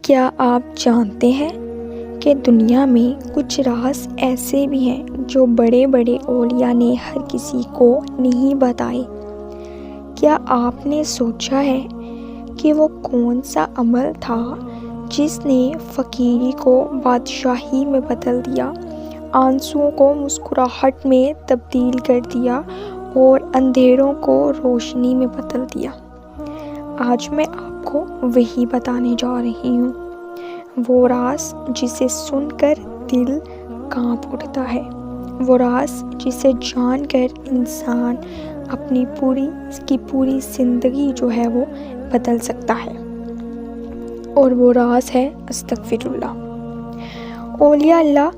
کیا آپ جانتے ہیں کہ دنیا میں کچھ راز ایسے بھی ہیں جو بڑے بڑے اولیاء نے ہر کسی کو نہیں بتائے؟ کیا آپ نے سوچا ہے کہ وہ کون سا عمل تھا جس نے فقیری کو بادشاہی میں بدل دیا، آنسوؤں کو مسکراہٹ میں تبدیل کر دیا اور اندھیروں کو روشنی میں بدل دیا؟ آج میں آپ کو وہی بتانے جا رہی ہوں، وہ راز جسے سن کر دل کانپ اٹھتا ہے، وہ راز جسے جان کر انسان اپنی پوری زندگی جو ہے وہ بدل سکتا ہے، اور وہ راز ہے استغفر اللہ۔ اولیاء اللہ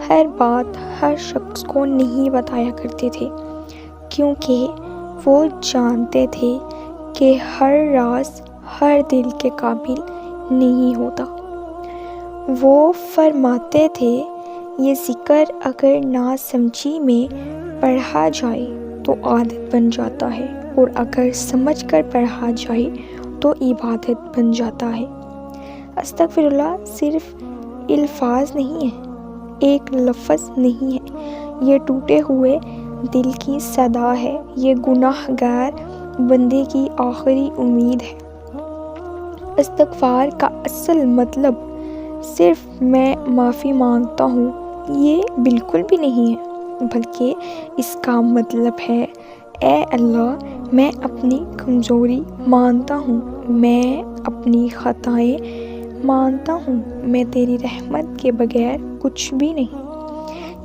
ہر بات ہر شخص کو نہیں بتایا کرتے تھے، کیونکہ وہ جانتے تھے کہ ہر راز ہر دل کے قابل نہیں ہوتا۔ وہ فرماتے تھے، یہ ذکر اگر ناسمجھی میں پڑھا جائے تو عادت بن جاتا ہے، اور اگر سمجھ کر پڑھا جائے تو عبادت بن جاتا ہے۔ استغفر اللہ صرف الفاظ نہیں ہے، ایک لفظ نہیں ہے، یہ ٹوٹے ہوئے دل کی صدا ہے، یہ گناہ گار بندے کی آخری امید ہے۔ استغفار کا اصل مطلب صرف میں معافی مانگتا ہوں یہ بالکل بھی نہیں ہے، بلکہ اس کا مطلب ہے، اے اللہ میں اپنی کمزوری مانتا ہوں، میں اپنی خطائیں مانتا ہوں، میں تیری رحمت کے بغیر کچھ بھی نہیں۔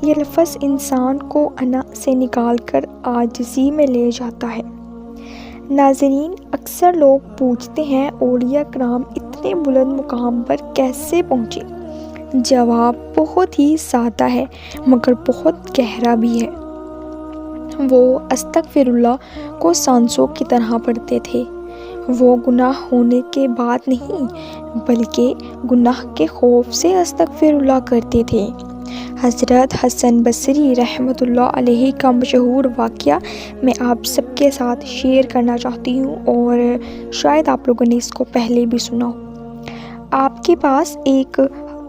یہ لفظ انسان کو انا سے نکال کر عاجزی میں لے جاتا ہے۔ ناظرین، اکثر لوگ پوچھتے ہیں اولیاء کرام اتنے بلند مقام پر کیسے پہنچے؟ جواب بہت ہی سادہ ہے مگر بہت گہرا بھی ہے۔ وہ استغفر اللہ کو سانسوں کی طرح پڑھتے تھے۔ وہ گناہ ہونے کے بعد نہیں بلکہ گناہ کے خوف سے استغفر اللہ کرتے تھے۔ حضرت حسن بصری رحمۃ اللہ علیہ کا مشہور واقعہ میں آپ سب کے ساتھ شیئر کرنا چاہتی ہوں، اور شاید آپ لوگوں نے اس کو پہلے بھی سنا ہو۔ آپ کے پاس ایک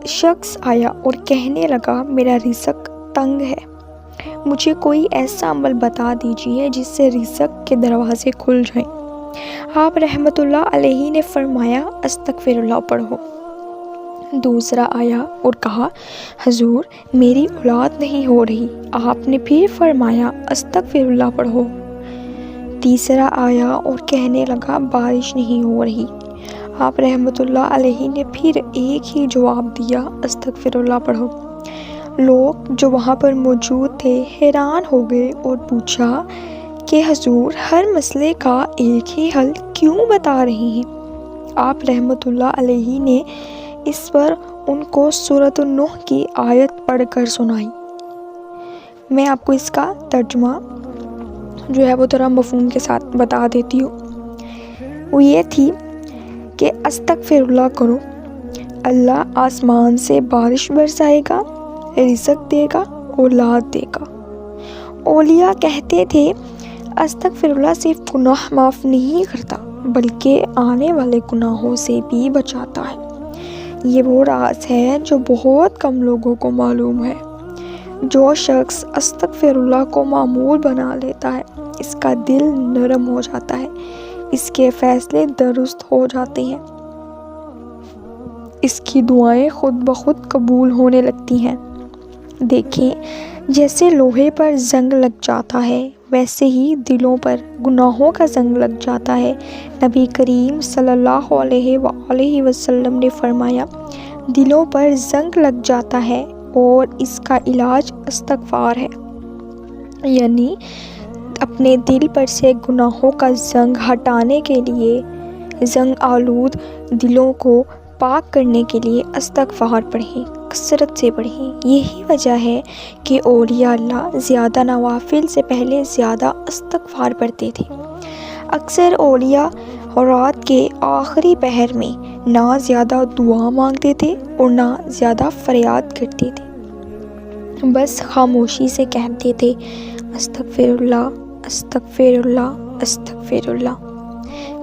شخص آیا اور کہنے لگا، میرا رزق تنگ ہے، مجھے کوئی ایسا عمل بتا دیجیے جس سے رزق کے دروازے کھل جائیں۔ آپ رحمۃ اللہ علیہ نے فرمایا، استغفر اللہ پڑھو۔ دوسرا آیا اور کہا، حضور میری اولاد نہیں ہو رہی۔ آپ نے پھر فرمایا، استغفر اللہ پڑھو۔ تیسرا آیا اور کہنے لگا، بارش نہیں ہو رہی۔ آپ رحمۃ اللہ علیہ نے پھر ایک ہی جواب دیا، استغفر اللہ پڑھو۔ لوگ جو وہاں پر موجود تھے حیران ہو گئے اور پوچھا کہ حضور ہر مسئلے کا ایک ہی حل کیوں بتا رہے ہیں؟ آپ رحمۃ اللہ علیہ نے اس پر ان کو سورۃ النوح کی آیت پڑھ کر سنائی۔ میں آپ کو اس کا ترجمہ جو ہے وہ تھوڑا مفہوم کے ساتھ بتا دیتی ہوں۔ وہ یہ تھی کہ استغفر اللہ کرو، اللہ آسمان سے بارش برسائے گا، رزق دے گا، اولاد دے گا۔ اولیاء کہتے تھے، استغفر اللہ صرف گناہ معاف نہیں کرتا بلکہ آنے والے گناہوں سے بھی بچاتا ہے۔ یہ وہ راز ہے جو بہت کم لوگوں کو معلوم ہے۔ جو شخص استغفر اللہ کو معمول بنا لیتا ہے، اس کا دل نرم ہو جاتا ہے، اس کے فیصلے درست ہو جاتے ہیں، اس کی دعائیں خود بخود قبول ہونے لگتی ہیں۔ دیکھیں، جیسے لوہے پر زنگ لگ جاتا ہے ویسے ہی دلوں پر گناہوں کا زنگ لگ جاتا ہے۔ نبی کریم صلی اللہ علیہ وآلہ وسلم نے فرمایا، دلوں پر زنگ لگ جاتا ہے اور اس کا علاج استغفار ہے، یعنی اپنے دل پر سے گناہوں کا زنگ ہٹانے کے لیے، زنگ آلود دلوں کو پاک کرنے کے لیے استغفار پڑھیں، کثرت سے پڑھیں۔ یہی وجہ ہے کہ اولیاء اللہ زیادہ نوافل سے پہلے زیادہ استغفار پڑھتے تھے۔ اکثر اولیاء رات کے آخری پہر میں نہ زیادہ دعا مانگتے تھے اور نہ زیادہ فریاد کرتے تھے، بس خاموشی سے کہتے تھے، استغفر اللہ، استغفر اللہ، استغفر اللہ،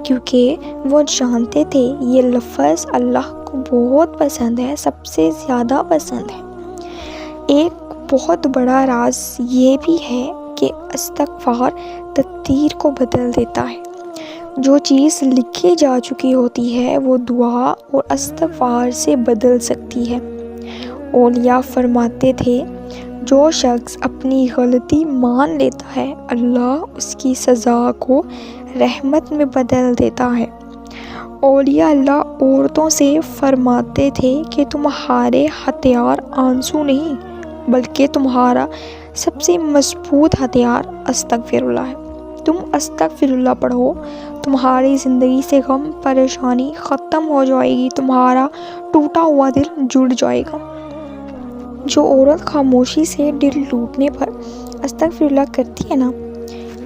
کیونکہ وہ جانتے تھے یہ لفظ اللہ کو بہت پسند ہے، سب سے زیادہ پسند ہے۔ ایک بہت بڑا راز یہ بھی ہے کہ استغفار تقدیر کو بدل دیتا ہے۔ جو چیز لکھی جا چکی ہوتی ہے وہ دعا اور استغفار سے بدل سکتی ہے۔ اولیاء فرماتے تھے، جو شخص اپنی غلطی مان لیتا ہے اللہ اس کی سزا کو رحمت میں بدل دیتا ہے۔ اولیاء اللہ عورتوں سے فرماتے تھے کہ تمہارے ہتھیار آنسو نہیں بلکہ تمہارا سب سے مضبوط ہتھیار استغفر اللہ ہے۔ تم استغفر اللہ پڑھو، تمہاری زندگی سے غم پریشانی ختم ہو جائے گی، تمہارا ٹوٹا ہوا دل جڑ جائے گا۔ جو عورت خاموشی سے دل ٹوٹنے پر استغفر اللہ کرتی ہے نا،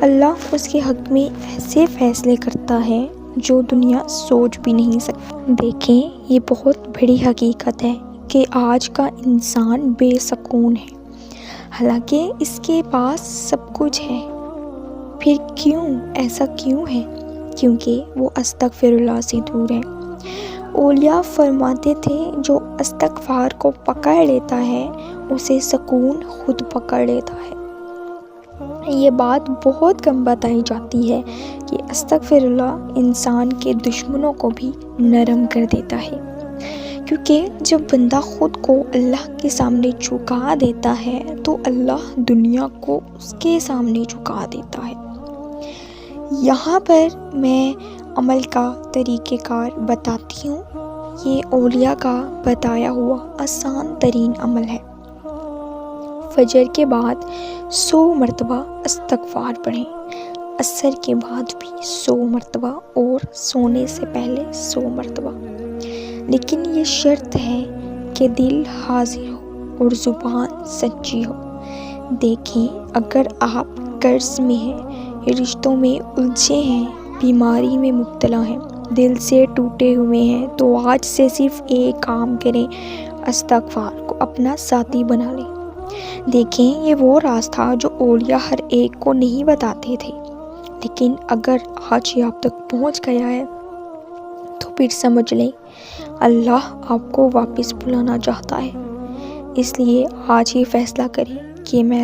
اللہ اس کے حق میں ایسے فیصلے کرتا ہے جو دنیا سوچ بھی نہیں سکتی۔ دیکھیں، یہ بہت بڑی حقیقت ہے کہ آج کا انسان بے سکون ہے، حالانکہ اس کے پاس سب کچھ ہے۔ پھر کیوں ایسا کیوں ہے؟ کیونکہ وہ استغفر اللہ سے دور ہے۔ اولیاء فرماتے تھے، جو استغفار کو پکڑ لیتا ہے اسے سکون خود پکڑ لیتا ہے۔ یہ بات بہت کم بتائی جاتی ہے کہ استغفر اللہ انسان کے دشمنوں کو بھی نرم کر دیتا ہے، کیونکہ جب بندہ خود کو اللہ کے سامنے جھکا دیتا ہے تو اللہ دنیا کو اس کے سامنے جھکا دیتا ہے۔ یہاں پر میں عمل کا طریقہ کار بتاتی ہوں۔ یہ اولیاء کا بتایا ہوا آسان ترین عمل ہے۔ فجر کے بعد 100 مرتبہ استغفار پڑھیں، عصر کے بعد بھی 100 مرتبہ اور سونے سے پہلے 100 مرتبہ۔ لیکن یہ شرط ہے کہ دل حاضر ہو اور زبان سچی ہو۔ دیکھیں، اگر آپ قرض میں ہیں، رشتوں میں الجھے ہیں، بیماری میں مبتلا ہیں، دل سے ٹوٹے ہوئے ہیں، تو آج سے صرف ایک کام کریں، استغفار کو اپنا ساتھی بنا لیں۔ دیکھیں، یہ وہ راز تھا جو اولیاء ہر ایک کو نہیں بتاتے تھے، لیکن اگر آج یہ آپ تک پہنچ گیا ہے تو پھر سمجھ لیں اللہ آپ کو واپس بلانا چاہتا ہے۔ اس لیے آج یہ فیصلہ کریں کہ میں